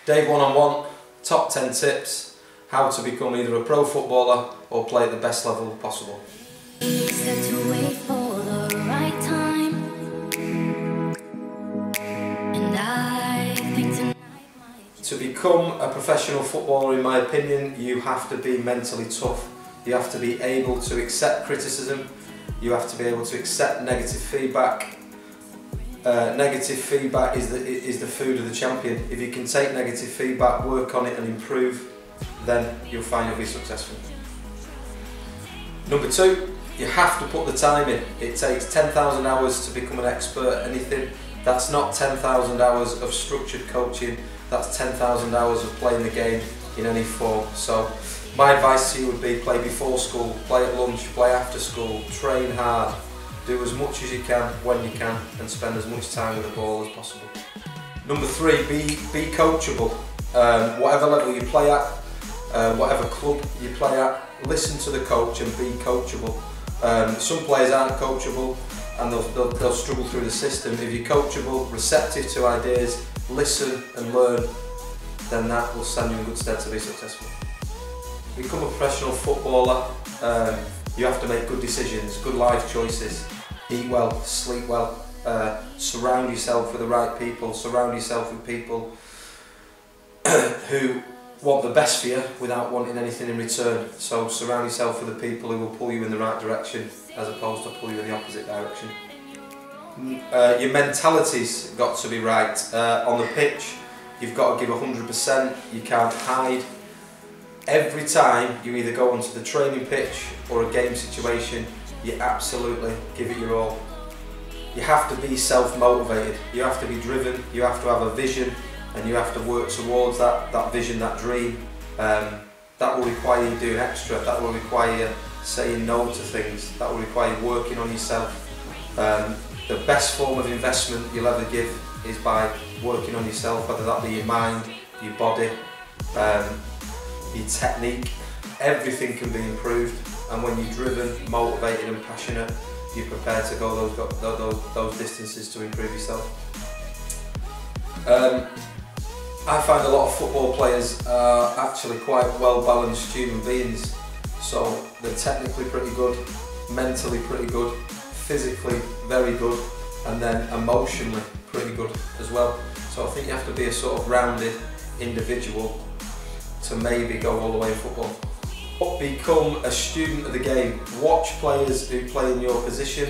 Dave One-on-One, top 10 tips, how to become either a pro footballer or play at the best level possible. To become a professional footballer, in my opinion, you have to be mentally tough. You have to be able to accept criticism. You have to be able to accept negative feedback. Negative feedback is the food of the champion. If you can take negative feedback, work on it and improve, then you'll find you'll be successful. Number 2, you have to put the time in. It takes 10,000 hours to become an expert at anything. That's not 10,000 hours of structured coaching. That's 10,000 hours of playing the game in any form. So my advice to you would be play before school, play at lunch, play after school, train hard, do as much as you can when you can, and spend as much time with the ball as possible. Number 3, be coachable. Whatever level you play at, whatever club you play at, listen to the coach and be coachable. Some players aren't coachable and they'll struggle through the system. If you're coachable, receptive to ideas, listen and learn, then that will stand you in good stead to be successful. Become a professional footballer, you have to make good decisions, good life choices, eat well, sleep well, surround yourself with the right people, surround yourself with people who want the best for you without wanting anything in return. So surround yourself with the people who will pull you in the right direction as opposed to pull you in the opposite direction. Your mentality's got to be right. On the pitch, you've got to give 100%, you can't hide. Every time you either go onto the training pitch or a game situation, you absolutely give it your all. You have to be self-motivated, you have to be driven, you have to have a vision, and you have to work towards that vision, that dream. That will require you doing extra, that will require you saying no to things, that will require you working on yourself. The best form of investment you'll ever give is by working on yourself, whether that be your mind, your body, your technique. Everything can be improved, and when you're driven, motivated and passionate, you're prepared to go those distances to improve yourself. I find a lot of football players are actually quite well-balanced human beings. So they're technically pretty good, mentally pretty good, physically very good, and then emotionally pretty good as well. So I think you have to be a sort of rounded individual to maybe go all the way in football. Become a student of the game. Watch players who play in your position.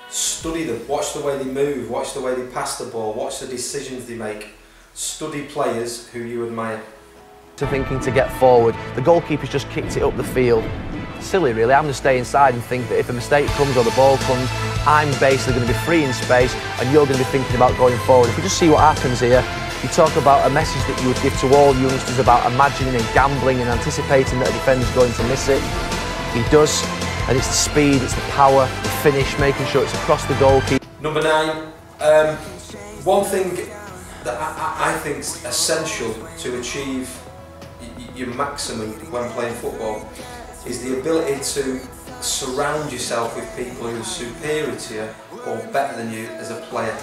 Study them. Watch the way they move. Watch the way they pass the ball. Watch the decisions they make. Study players who you admire. Thinking to get forward, the goalkeeper's just kicked it up the field. Silly really, I'm going to stay inside and think that if a mistake comes or the ball comes, I'm basically going to be free in space and you're going to be thinking about going forward. If you just see what happens here, you talk about a message that you would give to all youngsters about imagining and gambling and anticipating that a defender's going to miss it. He does, and it's the speed, it's the power, the finish, making sure it's across the goalkeeper. Number 9, one thing that I think is essential to achieve your maximum when playing football is the ability to surround yourself with people who are superior to you or better than you as a player.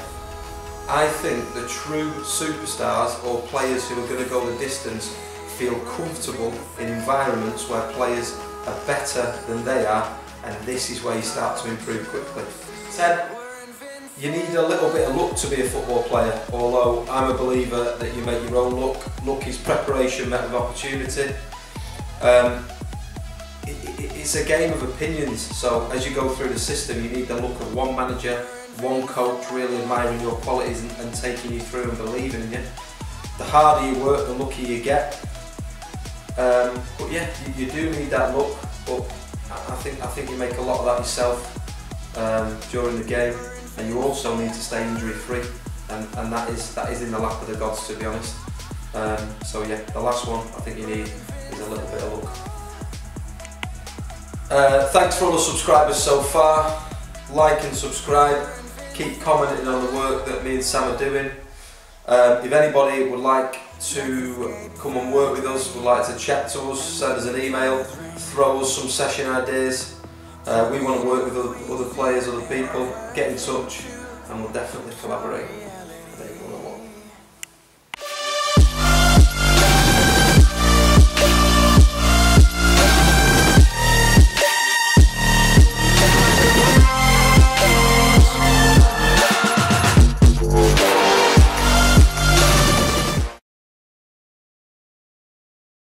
I think the true superstars or players who are going to go the distance feel comfortable in environments where players are better than they are, and this is where you start to improve quickly. 10. You need a little bit of luck to be a football player, although I'm a believer that you make your own luck. Luck is preparation met with opportunity. It's a game of opinions, so as you go through the system you need the luck of one manager, one coach really admiring your qualities and taking you through and believing in you. The harder you work, the luckier you get. But yeah, you do need that luck, but I think you make a lot of that yourself during the game. And you also need to stay injury free, and that is in the lap of the gods, to be honest. So yeah, the last one I think you need is a little bit of luck. Thanks for all the subscribers so far. Like and subscribe. Keep commenting on the work that me and Sam are doing. If anybody would like to come and work with us, would like to chat to us, send us an email, throw us some session ideas. We want to work with other players, other people. Get in touch and we'll definitely collaborate.